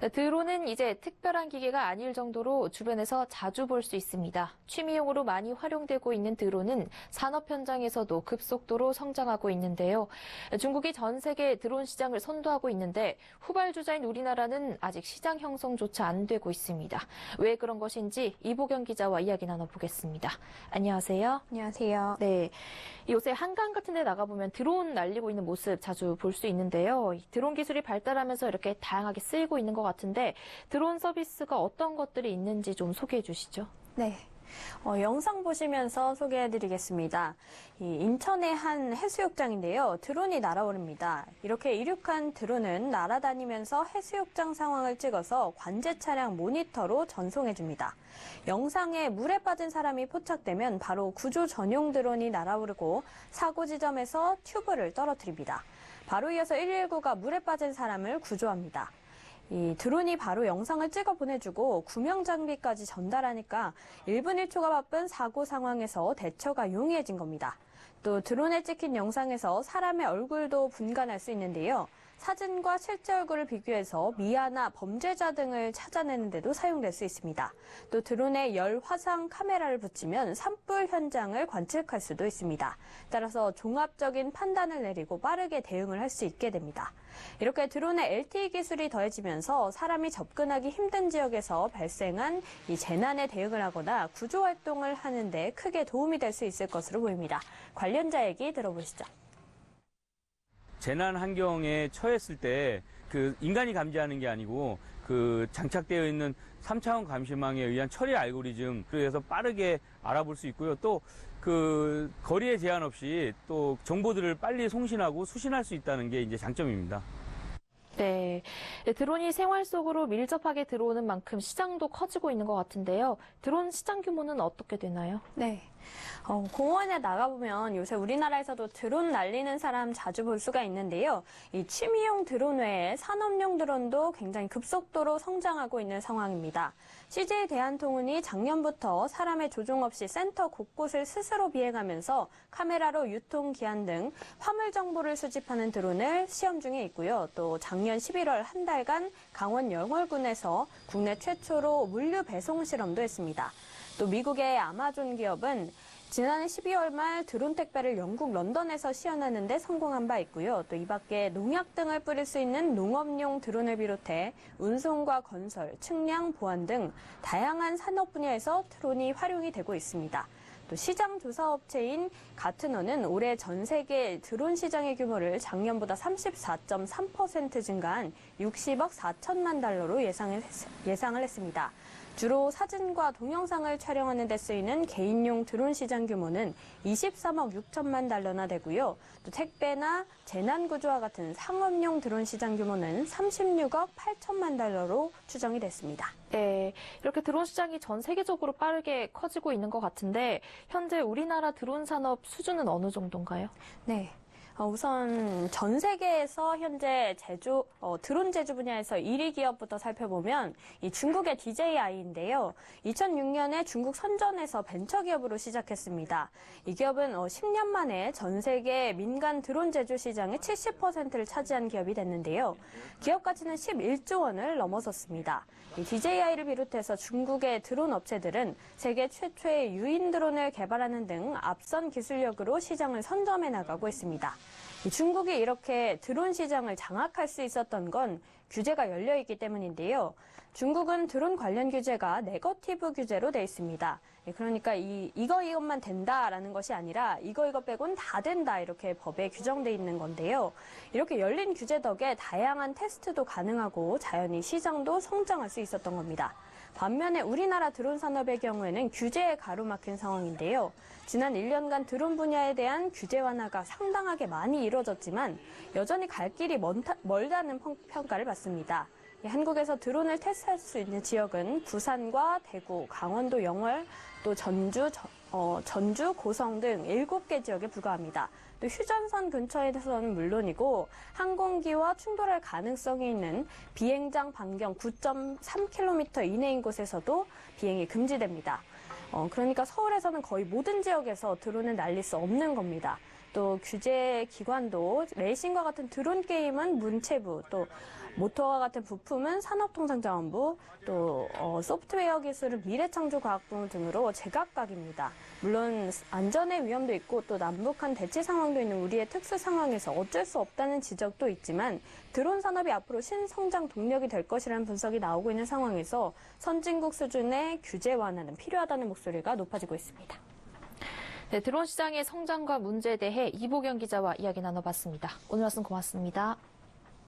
드론은 이제 특별한 기계가 아닐 정도로 주변에서 자주 볼 수 있습니다. 취미용으로 많이 활용되고 있는 드론은 산업 현장에서도 급속도로 성장하고 있는데요. 중국이 전 세계 드론 시장을 선도하고 있는데 후발주자인 우리나라는 아직 시장 형성조차 안 되고 있습니다. 왜 그런 것인지 이보경 기자와 이야기 나눠보겠습니다. 안녕하세요. 안녕하세요. 네, 요새 한강 같은 데 나가보면 드론 날리고 있는 모습 자주 볼 수 있는데요. 드론 기술이 발달하면서 이렇게 다양하게 쓰이고 있는 것 같은데 드론 서비스가 어떤 것들이 있는지 좀 소개해 주시죠. 네. 영상 보시면서 소개해드리겠습니다. 인천의 한 해수욕장인데요. 드론이 날아오릅니다. 이렇게 이륙한 드론은 날아다니면서 해수욕장 상황을 찍어서 관제 차량 모니터로 전송해줍니다. 영상에 물에 빠진 사람이 포착되면 바로 구조 전용 드론이 날아오르고 사고 지점에서 튜브를 떨어뜨립니다. 바로 이어서 119가 물에 빠진 사람을 구조합니다. 이 드론이 바로 영상을 찍어 보내주고 구명 장비까지 전달하니까 1분 1초가 바쁜 사고 상황에서 대처가 용이해진 겁니다. 또 드론에 찍힌 영상에서 사람의 얼굴도 분간할 수 있는데요. 사진과 실제 얼굴을 비교해서 미아나 범죄자 등을 찾아내는 데도 사용될 수 있습니다. 또 드론에 열 화상 카메라를 붙이면 산불 현장을 관측할 수도 있습니다. 따라서 종합적인 판단을 내리고 빠르게 대응을 할 수 있게 됩니다. 이렇게 드론의 LTE 기술이 더해지면서 사람이 접근하기 힘든 지역에서 발생한 이 재난에 대응을 하거나 구조 활동을 하는 데 크게 도움이 될 수 있을 것으로 보입니다. 관련자 얘기 들어보시죠. 재난 환경에 처했을 때 그 인간이 감지하는 게 아니고 그 장착되어 있는 3차원 감시망에 의한 처리 알고리즘, 그래서 빠르게 알아볼 수 있고요. 또 그 거리에 제한 없이 또 정보들을 빨리 송신하고 수신할 수 있다는 게 이제 장점입니다. 네, 드론이 생활 속으로 밀접하게 들어오는 만큼 시장도 커지고 있는 것 같은데요. 드론 시장 규모는 어떻게 되나요? 네. 공원에 나가보면 요새 우리나라에서도 드론 날리는 사람 자주 볼 수가 있는데요. 이 취미용 드론 외에 산업용 드론도 굉장히 급속도로 성장하고 있는 상황입니다. CJ 대한통운이 작년부터 사람의 조종 없이 센터 곳곳을 스스로 비행하면서 카메라로 유통기한 등 화물 정보를 수집하는 드론을 시험 중에 있고요. 또 작년 11월 한 달간 강원 영월군에서 국내 최초로 물류 배송 실험도 했습니다. 또 미국의 아마존 기업은 지난해 12월 말 드론 택배를 영국 런던에서 시연하는 데 성공한 바 있고요. 또 이 밖에 농약 등을 뿌릴 수 있는 농업용 드론을 비롯해 운송과 건설, 측량, 보안 등 다양한 산업 분야에서 드론이 활용이 되고 있습니다. 또 시장 조사 업체인 가트너는 올해 전 세계 드론 시장의 규모를 작년보다 34.3% 증가한 60억 4천만 달러로 예상을 했습니다. 주로 사진과 동영상을 촬영하는 데 쓰이는 개인용 드론 시장 규모는 23억 6천만 달러나 되고요. 또 택배나 재난구조와 같은 상업용 드론 시장 규모는 36억 8천만 달러로 추정이 됐습니다. 네, 이렇게 드론 시장이 전 세계적으로 빠르게 커지고 있는 것 같은데 현재 우리나라 드론 산업 수준은 어느 정도인가요? 네. 우선 전 세계에서 현재 드론 제조 분야에서 1위 기업부터 살펴보면 이 중국의 DJI인데요. 2006년에 중국 선전에서 벤처기업으로 시작했습니다. 이 기업은 10년 만에 전 세계 민간 드론 제조 시장의 70%를 차지한 기업이 됐는데요. 기업 가치는 11조 원을 넘어섰습니다. 이 DJI를 비롯해서 중국의 드론 업체들은 세계 최초의 유인 드론을 개발하는 등 앞선 기술력으로 시장을 선점해 나가고 있습니다. 중국이 이렇게 드론 시장을 장악할 수 있었던 건 규제가 열려있기 때문인데요. 중국은 드론 관련 규제가 네거티브 규제로 돼 있습니다. 그러니까 이것만 된다라는 것이 아니라 이거 빼곤 다 된다, 이렇게 법에 규정돼 있는 건데요. 이렇게 열린 규제 덕에 다양한 테스트도 가능하고 자연히 시장도 성장할 수 있었던 겁니다. 반면에 우리나라 드론 산업의 경우에는 규제에 가로막힌 상황인데요. 지난 1년간 드론 분야에 대한 규제 완화가 상당하게 많이 이루어졌지만 여전히 갈 길이 멀다는 평가를 받습니다. 한국에서 드론을 테스트할 수 있는 지역은 부산과 대구, 강원도 영월, 또 전주, 고성 등 7개 지역에 불과합니다. 또 휴전선 근처에서는 물론이고 항공기와 충돌할 가능성이 있는 비행장 반경 9.3km 이내인 곳에서도 비행이 금지됩니다. 그러니까 서울에서는 거의 모든 지역에서 드론을 날릴 수 없는 겁니다. 또 규제 기관도 레이싱과 같은 드론 게임은 문체부, 또 모터와 같은 부품은 산업통상자원부, 또 소프트웨어 기술은 미래창조과학부 등으로 제각각입니다. 물론 안전의 위험도 있고 또 남북한 대치 상황도 있는 우리의 특수 상황에서 어쩔 수 없다는 지적도 있지만 드론 산업이 앞으로 신성장 동력이 될 것이라는 분석이 나오고 있는 상황에서 선진국 수준의 규제 완화는 필요하다는 목소리가 높아지고 있습니다. 네, 드론 시장의 성장과 문제에 대해 이보경 기자와 이야기 나눠봤습니다. 오늘 말씀 고맙습니다.